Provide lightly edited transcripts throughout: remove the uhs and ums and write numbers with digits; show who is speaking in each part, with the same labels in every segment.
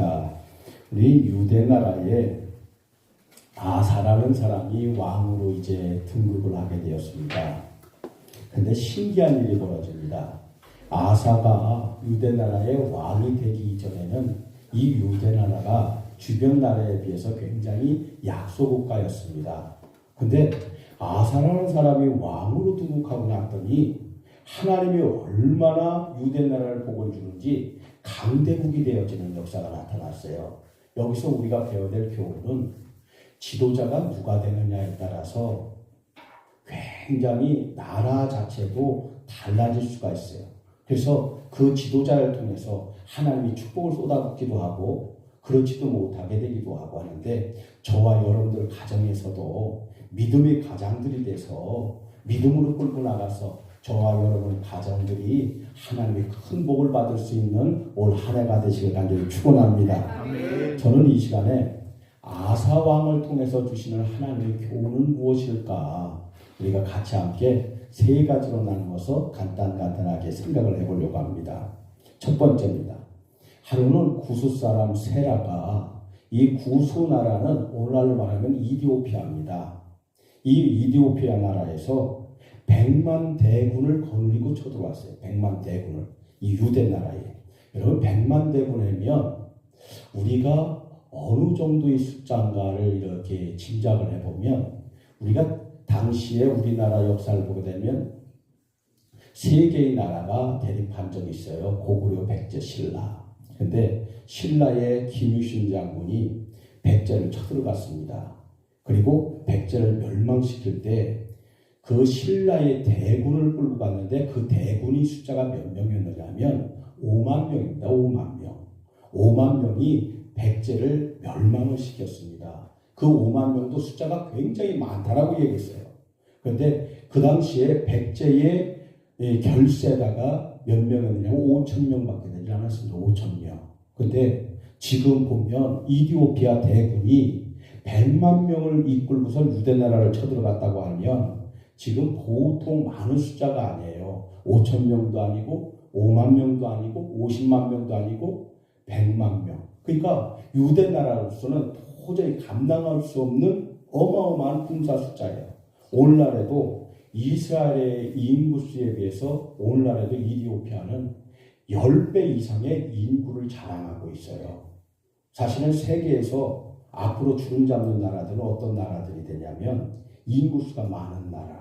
Speaker 1: 자, 우리 유대 나라에 아사라는 사람이 왕으로 이제 등극을 하게 되었습니다. 근데 신기한 일이 벌어집니다. 아사가 유대 나라의 왕이 되기 이전에는 이 유대 나라가 주변 나라에 비해서 굉장히 약소국가였습니다. 근데 아사라는 사람이 왕으로 등극하고 났더니 하나님이 얼마나 유대 나라를 복을 주는지 강대국이 되어지는 역사가 나타났어요. 여기서 우리가 배워야 될 교훈은 지도자가 누가 되느냐에 따라서 굉장히 나라 자체도 달라질 수가 있어요. 그래서 그 지도자를 통해서 하나님이 축복을 쏟아붓기도 하고 그렇지도 못하게 되기도 하고 하는데 저와 여러분들 가정에서도 믿음의 가장들이 돼서 믿음으로 끌고 나가서 저와 여러분 가정들이 하나님의 큰 복을 받을 수 있는 올 한 해가 되시길 간절히 축원합니다. 저는 이 시간에 아사 왕을 통해서 주시는 하나님의 교훈은 무엇일까? 우리가 같이 함께 세 가지로 나누어서 간단하게 생각을 해보려고 합니다. 첫 번째입니다. 하루는 구스 사람 세라가 이 구스 나라는 오늘날로 말하면 이디오피아입니다. 이 이디오피아 나라에서 100만 대군을 거느리고 쳐들어왔어요. 100만 대군을. 이 유대 나라에. 여러분 100만 대군이면 우리가 어느 정도의 숫자인가를 이렇게 짐작을 해보면 우리가 당시에 우리나라 역사를 보게 되면 세 개의 나라가 대립한 적이 있어요. 고구려, 백제, 신라. 근데 신라의 김유신 장군이 백제를 쳐들어갔습니다. 그리고 백제를 멸망시킬 때 그 신라의 대군을 끌고 갔는데 그 대군이 숫자가 몇 명이었느냐면 5만 명입니다. 5만 명. 5만 명이 백제를 멸망을 시켰습니다. 그 5만 명도 숫자가 굉장히 많다라고 얘기했어요. 그런데 그 당시에 백제의 결세다가 몇 명이었느냐면 5천 명밖에 되지 않았습니다. 5천 명. 그런데 지금 보면 이디오피아 대군이 100만 명을 이끌고서 유대 나라를 쳐들어갔다고 하면 지금 보통 많은 숫자가 아니에요. 5천 명도 아니고 5만 명도 아니고 50만 명도 아니고 100만 명. 그러니까 유대 나라로서는 도저히 감당할 수 없는 어마어마한 군사 숫자예요. 오늘날에도 이스라엘의 인구수에 비해서 오늘날에도 이디오피아는 10배 이상의 인구를 자랑하고 있어요. 사실은 세계에서 앞으로 주름 잡는 나라들은 어떤 나라들이 되냐면 인구수가 많은 나라.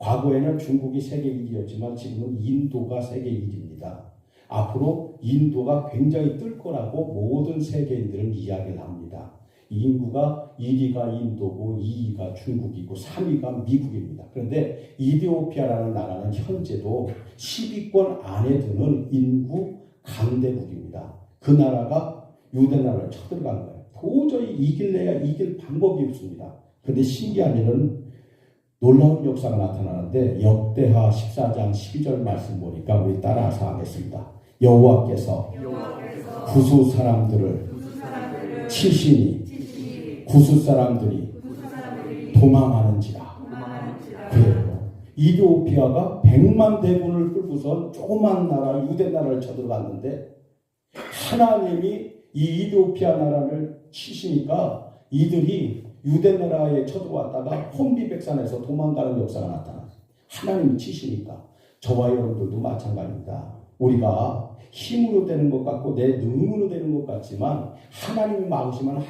Speaker 1: 과거에는 중국이 세계 1위였지만 지금은 인도가 세계 1위입니다. 앞으로 인도가 굉장히 뜰 거라고 모든 세계인들은 이야기를 합니다. 인구가 1위가 인도고 2위가 중국이고 3위가 미국입니다. 그런데 이디오피아라는 나라는 현재도 10위권 안에 드는 인구 강대국입니다. 그 나라가 유대 나라를 쳐들어간 거예요. 도저히 이길래야 이길 방법이 없습니다. 그런데 신기한 일은 놀라운 역사가 나타나는데 역대하 14장 12절 말씀 보니까 우리 따라서 하겠습니다. 여호와께서 구스 사람들을 치시니 구스 사람들이 도망하는지라. 그래요. 이디오피아가 100만 대군을 끌고선 조그만 나라 유대 나라를 쳐들어갔는데 하나님이 이 이디오피아 나라를 치시니까 이들이 유대 나라에 쳐들어왔다가 혼비백산에서 도망가는 역사가 나타났어요. 하나님이 치시니까. 저와 여러분들도 마찬가지입니다. 우리가 힘으로 되는 것 같고 내 능으로 되는 것 같지만 하나님이 막으시면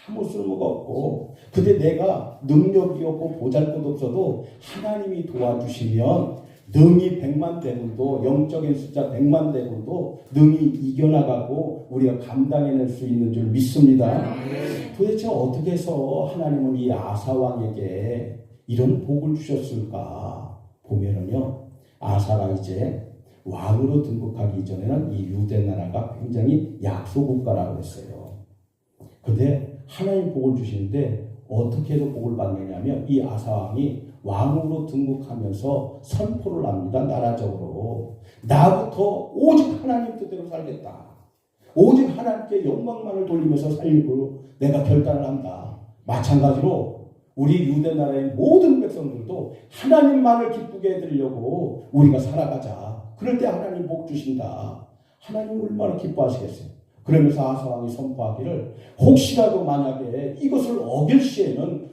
Speaker 1: 아무 쓸모가 없고 근데 내가 능력이 없고 보잘것 없어도 하나님이 도와주시면 능히 100만 대군도 영적인 숫자 100만 대군도 능히 이겨나가고 우리가 감당해낼 수 있는 줄 믿습니다. 도대체 어떻게 해서 하나님은 이 아사왕에게 이런 복을 주셨을까 보면은요. 아사가 이제 왕으로 등극하기 이전에는 이 유대 나라가 굉장히 약소국가라고 했어요. 그런데 하나님 복을 주시는데 어떻게 해서 복을 받느냐면 이 아사왕이 왕으로 등극하면서 선포를 합니다. 나라적으로. 나부터 오직 하나님 뜻대로 살겠다. 오직 하나님께 영광만을 돌리면서 살리고 내가 결단을 한다. 마찬가지로 우리 유대 나라의 모든 백성들도 하나님만을 기쁘게 해드리려고 우리가 살아가자. 그럴 때 하나님 복 주신다. 하나님 얼마나 기뻐하시겠어요. 그러면서 아사왕이 선포하기를 혹시라도 만약에 이것을 어길 시에는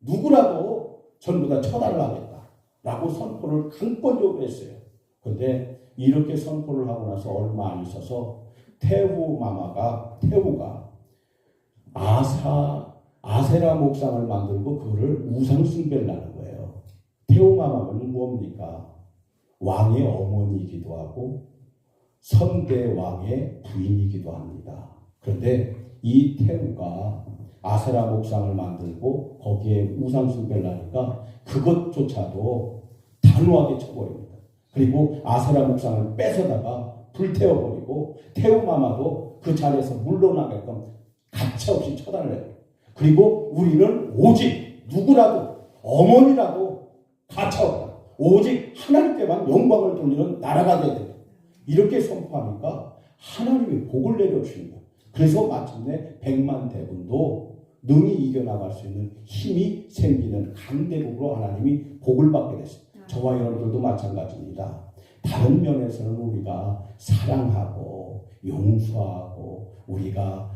Speaker 1: 누구라도 전부 다 처단을 하겠다 라고 선포를 강권적으로 했어요. 그런데 이렇게 선포를 하고 나서 얼마 안 있어서 태후가 아세라 목상을 만들고 그거를 우상숭배를 하는 거예요. 태후마마는 뭡니까? 왕의 어머니이기도 하고 선대 왕의 부인이기도 합니다. 그런데 이 태후가 아세라 목상을 만들고 거기에 우상숭배를 하니까 그것조차도 단호하게 쳐버립니다. 그리고 아세라 목상을 뺏어다가 불태워버리고 태후마마도 그 자리에서 물러나게끔 가차없이 처단을 해요. 그리고 우리는 오직 누구라도 어머니라도 가차없다. 오직 하나님께만 영광을 돌리는 나라가 되야 된다. 이렇게 선포하니까 하나님이 복을 내려주신 거예요. 그래서 마침내 백만 대군도 능히 이겨나갈 수 있는 힘이 생기는 강대국으로 하나님이 복을 받게 됐습니다. 저와 여러분들도 마찬가지입니다. 다른 면에서는 우리가 사랑하고 용서하고 우리가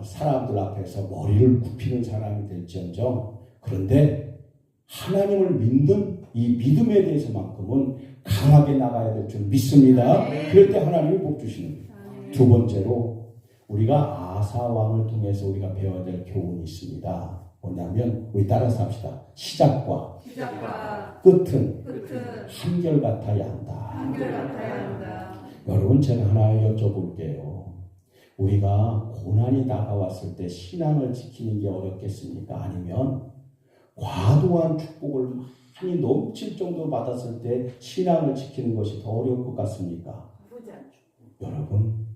Speaker 1: 사람들 앞에서 머리를 굽히는 사람이 될지언정, 그런데 하나님을 믿는 이 믿음에 대해서만큼은 강하게 나가야 될 줄 믿습니다. 그럴 때 하나님이 복 주시는 거예요. 두 번째로 우리가 아사왕을 통해서 우리가 배워야 될 교훈이 있습니다. 뭐냐면 우리 따라서 합시다. 시작과 끝은 한결같아야 한다. 여러분, 제가 하나 여쭤볼게요. 우리가 고난이 다가왔을 때 신앙을 지키는 게 어렵겠습니까? 아니면 과도한 축복을 많이 넘칠 정도로 받았을 때 신앙을 지키는 것이 더 어려울 것 같습니까? 여러분,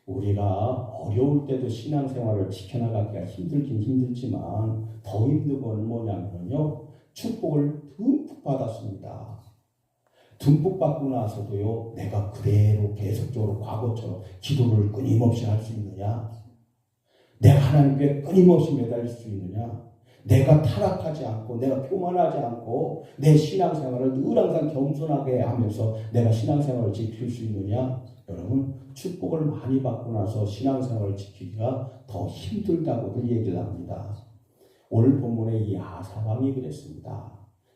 Speaker 1: 우리가 어려울 때도 신앙생활을 지켜나가기가 힘들긴 힘들지만 더 힘든 건 뭐냐면요, 축복을 듬뿍 받았습니다. 듬뿍 받고 나서도요, 내가 그대로 계속적으로 과거처럼 기도를 끊임없이 할 수 있느냐? 내가 하나님께 끊임없이 매달릴 수 있느냐? 내가 타락하지 않고 내가 교만하지 않고 내 신앙생활을 늘 항상 겸손하게 하면서 내가 신앙생활을 지킬 수 있느냐? 여러분, 축복을 많이 받고 나서 신앙생활을 지키기가 더 힘들다고들 얘기를 합니다. 오늘 본문에 이 아사왕이 그랬습니다.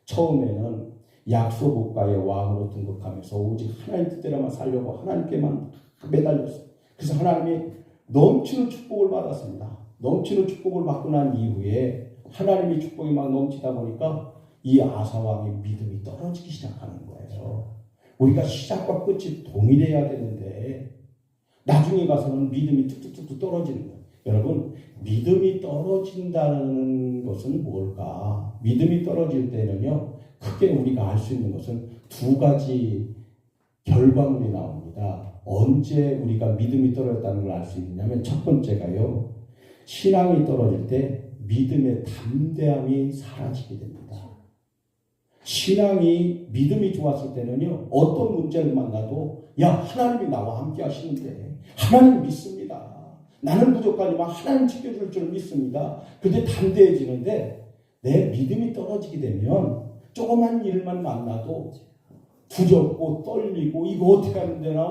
Speaker 1: 처음에는 약소국가의 왕으로 등극하면서 오직 하나님 뜻대로만 살려고 하나님께만 매달렸어요. 그래서 하나님이 넘치는 축복을 받았습니다. 넘치는 축복을 받고 난 이후에 하나님의 축복이 막 넘치다 보니까 이 아사왕의 믿음이 떨어지기 시작하는 거예요. 우리가 시작과 끝이 동일해야 되는데 나중에 가서는 믿음이 뚝뚝뚝 떨어지는 거예요. 여러분, 믿음이 떨어진다는 것은 뭘까? 믿음이 떨어질 때는요, 크게 우리가 알 수 있는 것은 두 가지 결과물이 나옵니다. 언제 우리가 믿음이 떨어졌다는 걸 알 수 있느냐면, 첫 번째가요, 신앙이 떨어질 때 믿음의 담대함이 사라지게 됩니다. 신앙이, 믿음이 좋았을 때는요, 어떤 문제를 만나도 야, 하나님이 나와 함께 하시는데 하나님 믿습니다. 나는 부족하지만 하나님 지켜줄 줄 믿습니다. 그런데 담대해지는데 내 믿음이 떨어지게 되면 조그만 일만 만나도 두렵고 떨리고 이거 어떻게 하면 되나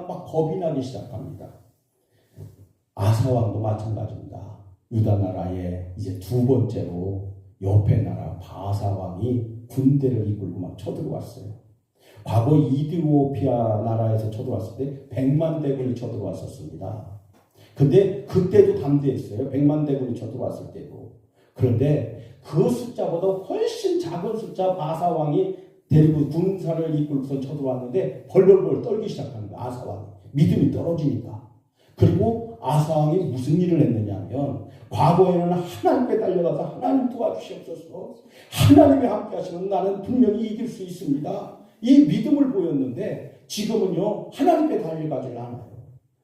Speaker 1: 막 겁이 나기 시작합니다. 아사왕도 마찬가지입니다. 유다 나라의 이제 두 번째로 옆에 나라 바사왕이 군대를 이끌고 막 쳐들어왔어요. 과거 이디오피아 나라에서 쳐들어왔을 때 100만 대군이 쳐들어왔었습니다. 근데 그때도 담대했어요. 100만 대군이 쳐들어왔을 때도. 그런데 그 숫자보다 훨씬 작은 숫자 바사왕이 데리고 군사를 이끌고서 쳐들어왔는데 벌벌벌 떨기 시작합니다. 아사왕이. 믿음이 떨어지니까. 그리고 아사왕이 무슨 일을 했느냐면 과거에는 하나님께 달려가서 하나님 도와주시옵소서, 하나님이 함께 하시면 나는 분명히 이길 수 있습니다, 이 믿음을 보였는데 지금은요, 하나님께 달려가질 않아요.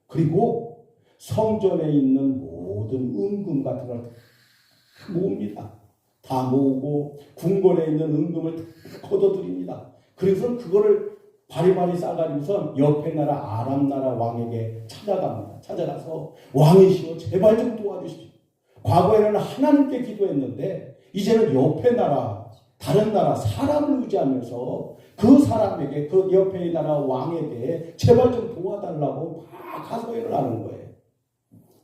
Speaker 1: 그리고 성전에 있는 모든 은금 같은 걸 다 모읍니다. 다 모으고 궁궐에 있는 은금을 다 걷어들입니다. 그래서 그거를 바리바리 싸가지고서 옆에 나라 아람 나라 왕에게 찾아갑니다. 찾아가서 왕이시여 제발 좀 도와주십시오. 과거에는 하나님께 기도했는데 이제는 옆에 나라, 다른 나라 사람을 의지하면서 그 사람에게, 그 옆에 나라 왕에게 제발 좀 도와달라고 하소연을 하는 거예요.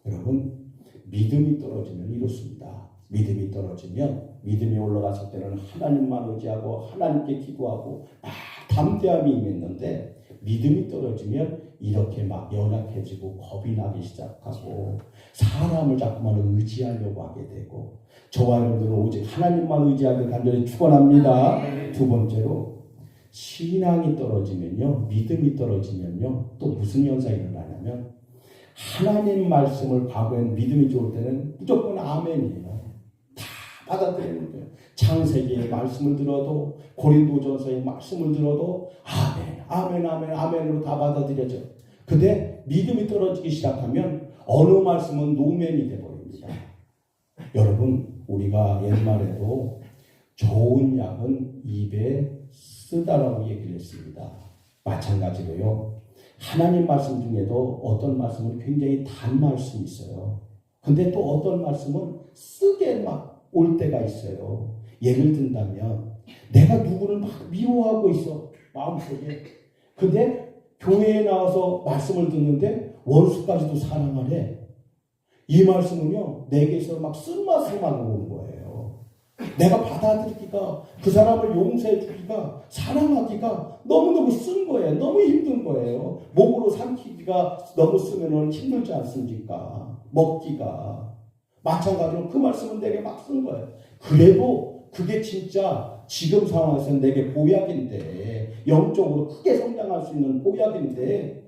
Speaker 1: 여러분, 믿음이 떨어지면 이렇습니다. 믿음이 떨어지면, 믿음이 올라갔을 때는 하나님만 의지하고 하나님께 기도하고 막 담대함이 있는데, 믿음이 떨어지면 이렇게 막 연약해지고 겁이 나기 시작하고 사람을 자꾸만 의지하려고 하게 되고, 저와 여러분들은 오직 하나님만 의지하길 간절히 축원합니다. 두 번째로, 신앙이 떨어지면요, 믿음이 떨어지면요, 또 무슨 현상이 일어나냐면, 하나님 말씀을 과거에는 믿음이 좋을 때는 무조건 아멘이에요. 다 받아들이는 거예요. 창세기의 말씀을 들어도, 고린도전서의 말씀을 들어도 아멘, 아멘, 아멘, 아멘으로 다 받아들여져. 근데 믿음이 떨어지기 시작하면 어느 말씀은 노멘이 되어버립니다. 여러분, 우리가 옛말에도 좋은 약은 입에 쓰다라고 얘기를 했습니다. 마찬가지로요, 하나님 말씀 중에도 어떤 말씀은 굉장히 단 말씀이 있어요. 근데 또 어떤 말씀은 쓰게 막 올 때가 있어요. 예를 든다면, 내가 누구를 막 미워하고 있어, 마음속에. 근데 교회에 나와서 말씀을 듣는데 원수까지도 사랑하래. 이 말씀은요, 내게서 막 쓴맛으로만 오는 거예요. 내가 받아들이기가, 그 사람을 용서해 주기가, 사랑하기가 너무너무 쓴 거예요. 너무 힘든 거예요. 목으로 삼키기가 너무 쓰면 힘들지 않습니까? 먹기가. 마찬가지로 그 말씀은 내게 막 쓴 거예요. 그래도 그게 진짜 지금 상황에서는 내게 보약인데, 영적으로 크게 성장할 수 있는 보약인데,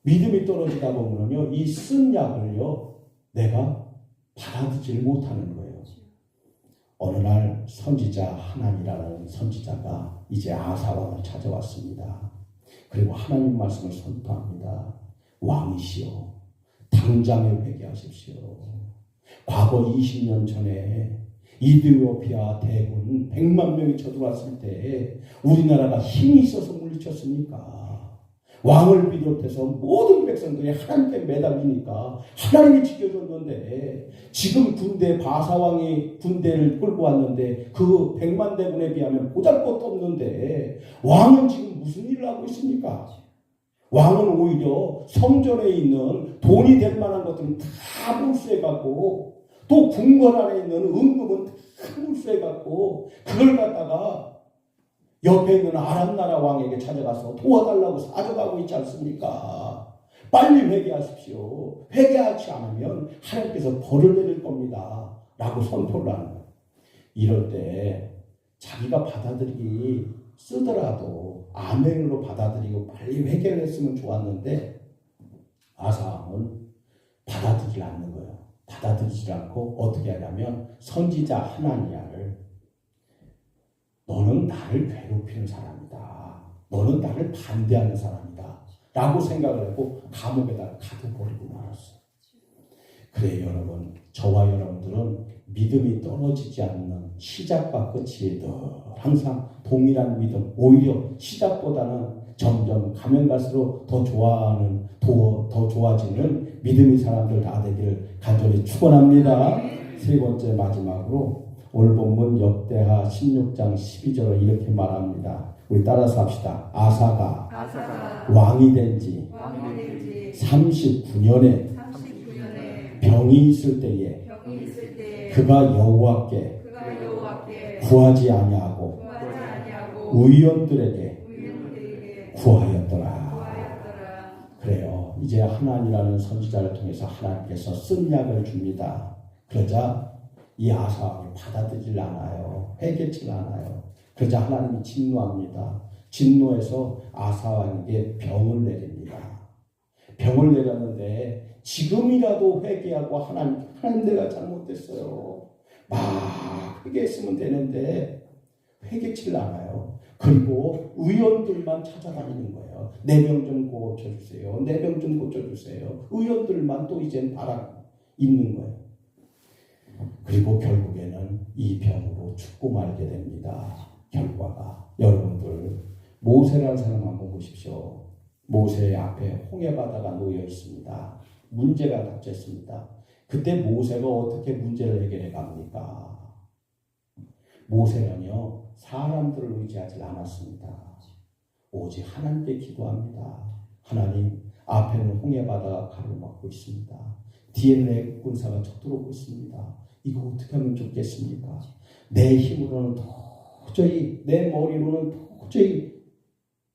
Speaker 1: 믿음이 떨어지다 보면요, 이 쓴 약을요, 내가 받아들이지 못하는 거예요. 어느 날 선지자 하나니라는 선지자가 이제 아사왕을 찾아왔습니다. 그리고 하나님 말씀을 선포합니다. 왕이시여, 당장에 회개하십시오. 과거 20년 전에 이디오피아 대군 100만 명이 쳐들어왔을 때 우리나라가 힘이 있어서 물리쳤습니까? 왕을 비롯해서 모든 백성들이 하나님께 매달리니까 하나님이 지켜줬는데, 지금 군대, 바사왕이 군대를 끌고 왔는데 그 100만 대군에 비하면 보잘것도 없는데 왕은 지금 무슨 일을 하고 있습니까? 왕은 오히려 성전에 있는 돈이 될 만한 것들은 다 몰수해갖고, 또 궁궐 안에 있는 은금은 다 몰수해갖고, 그걸 갖다가 옆에 있는 아람 나라 왕에게 찾아가서 도와달라고 사정하고 있지 않습니까? 빨리 회개하십시오. 회개하지 않으면 하나님께서 벌을 내릴 겁니다. 라고 선포를 하는 거예요. 이럴 때 자기가 받아들이기 쓰더라도 아멘으로 받아들이고 빨리 회개를 했으면 좋았는데, 아사왕은 받아들이지 않는 거예요. 받아들이지 않고 어떻게 하냐면, 선지자 하나니야를, 너는 나를 괴롭히는 사람이다, 너는 나를 반대하는 사람이다 라고 생각을 하고 감옥에다 가둬버리고 말았어요. 그래, 여러분, 저와 여러분들은 믿음이 떨어지지 않는 시작과 끝이 늘 항상 동일한 믿음, 오히려 시작보다는 점점 가면 갈수록 더 좋아하는, 더 좋아지는 믿음의 사람들 다 되기를 간절히 축원합니다. 세 번째, 마지막으로 오늘 본문 역대하 16장 12절을 이렇게 말합니다. 우리 따라서 합시다. 아사가 왕이 된 지 39년에 병이 있을 때에 그가 여호와께 구하지 아니하고 의원들에게 구하였더라. 그래요. 이제 하나님이라는 선지자를 통해서 하나님께서 쓴 약을 줍니다. 그러자 이 아사왕이 받아들이질 않아요. 회개치 않아요. 그러자 하나님이 진노합니다. 진노해서 아사왕에게 병을 내립니다. 병을 내렸는데 지금이라도 회개하고 하나님 내가 잘못됐어요, 막 회개했으면 되는데 회개치를 않아요. 그리고 의원들만 찾아다니는 거예요. 내 병 좀 고쳐주세요, 내 병 좀 고쳐주세요. 의원들만 또 이젠 바라고 있는 거예요. 그리고 결국에는 이 병으로 죽고 말게 됩니다. 결과가, 여러분들 모세라는 사람 한번 보십시오. 모세 앞에 홍해바다가 놓여 있습니다. 문제가 닥쳤습니다. 그때 모세가 어떻게 문제를 해결해 갑니까? 모세는요, 사람들을 의지하지 않았습니다. 오직 하나님께 기도합니다. 하나님, 앞에는 홍해바다가 가로막고 있습니다. 뒤에는 애국 군사가 쳐들어오고 있습니다. 이거 어떻게 하면 좋겠습니까? 내 힘으로는 도저히, 내 머리로는 도저히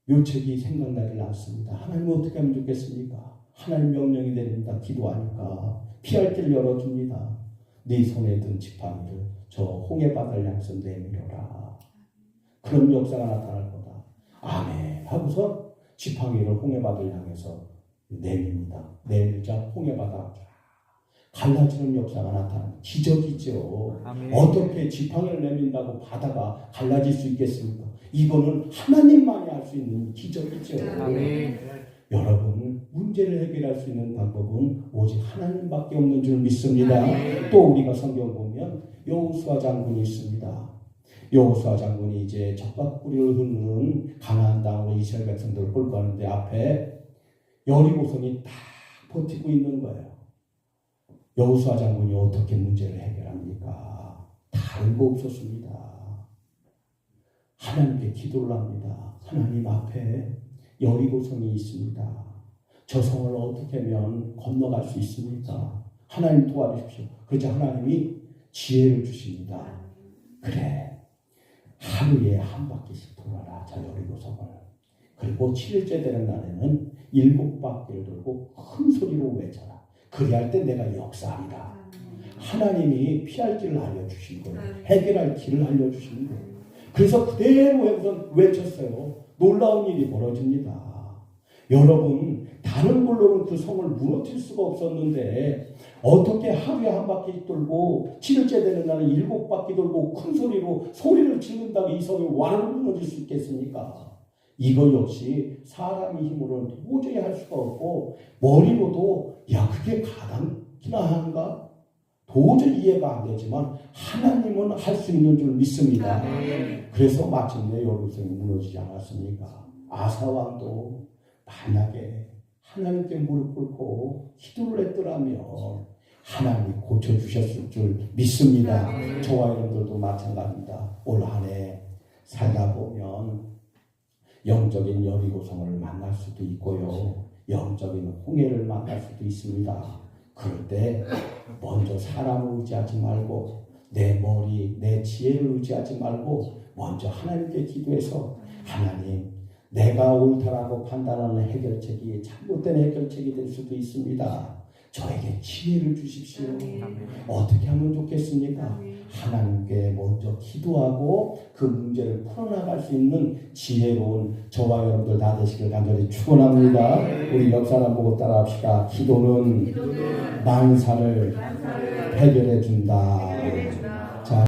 Speaker 1: 묘책이 생각나질 않습니다. 하나님 어떻게 하면 좋겠습니까? 하나님 명령이 내립니다. 기도하니까 피할 길을 열어줍니다. 네 손에 든 지팡이를 저 홍해바다를 향해서 내밀어라. 그런 역사가 나타날 거다. 아멘 하고서 지팡이를 홍해바다를 향해서 내밉니다. 내밀자 홍해바다가 갈라지는 역사가 나타나는 기적이죠.
Speaker 2: 아멘.
Speaker 1: 어떻게 지팡이를 내민다고 바다가 갈라질 수 있겠습니까? 이거는 하나님만이 할 수 있는 기적이죠.
Speaker 2: 아멘.
Speaker 1: 여러분, 문제를 해결할 수 있는 방법은 오직 하나님밖에 없는 줄 믿습니다.
Speaker 2: 아멘.
Speaker 1: 또 우리가 성경 보면 여호수아 장군이 있습니다. 여호수아 장군이 이제 적각구리를 흐르는 가나안 땅으로 이스라엘 백성들을 끌고 가는데 앞에 여리고성이 딱 버티고 있는 거예요. 여호수아 장군이 어떻게 문제를 해결합니까? 다른 거 없었습니다. 하나님께 기도를 합니다. 하나님 앞에 여리고성이 있습니다. 저 성을 어떻게 하면 건너갈 수 있습니까? 하나님 도와주십시오. 그러자 하나님이 지혜를 주십니다. 그래, 하루에 한 바퀴씩 돌아라, 저 여리고성을. 그리고 7일째 되는 날에는 7바퀴를 돌고 큰 소리로 외쳐라. 그리할 때 내가 역사하리라. 하나님이 피할 길을 알려주신 거예요. 해결할 길을 알려주신 거예요. 그래서 그대로 외쳤어요. 놀라운 일이 벌어집니다. 여러분, 다른 걸로는 그 성을 무너뜨릴 수가 없었는데 어떻게 하루에 한 바퀴 돌고 7일째 되는 날은 7바퀴 돌고 큰 소리로 소리를 지른다고 이 성이 완전히 무너질 수 있겠습니까? 이거 역시 사람의 힘으로는 도저히 할 수가 없고 머리로도 야 그게 가당키나 한가? 도저히 이해가 안 되지만 하나님은 할 수 있는 줄 믿습니다. 그래서 마침내 여리고성이 무너지지 않았습니까? 아사왕도 만약에 하나님께 무릎 꿇고 기도를 했더라면 하나님이 고쳐주셨을 줄 믿습니다. 저와 여러분들도 마찬가지입니다. 올 한 해 살다 보면 영적인 여리고성을 만날 수도 있고요. 영적인 홍해를 만날 수도 있습니다. 그럴 때 먼저 사람을 의지하지 말고 내 머리, 내 지혜를 의지하지 말고 먼저 하나님께 기도해서 하나님, 내가 옳다라고 판단하는 해결책이 잘못된 해결책이 될 수도 있습니다. 저에게 지혜를 주십시오. 어떻게 하면 좋겠습니까? 하나님께 먼저 기도하고 그 문제를 풀어나갈 수 있는 지혜로운 저와 여러분들 다 되시길 간절히 축원합니다. 우리 역사를 보고 따라합시다. 기도는 만사를 해결해 준다.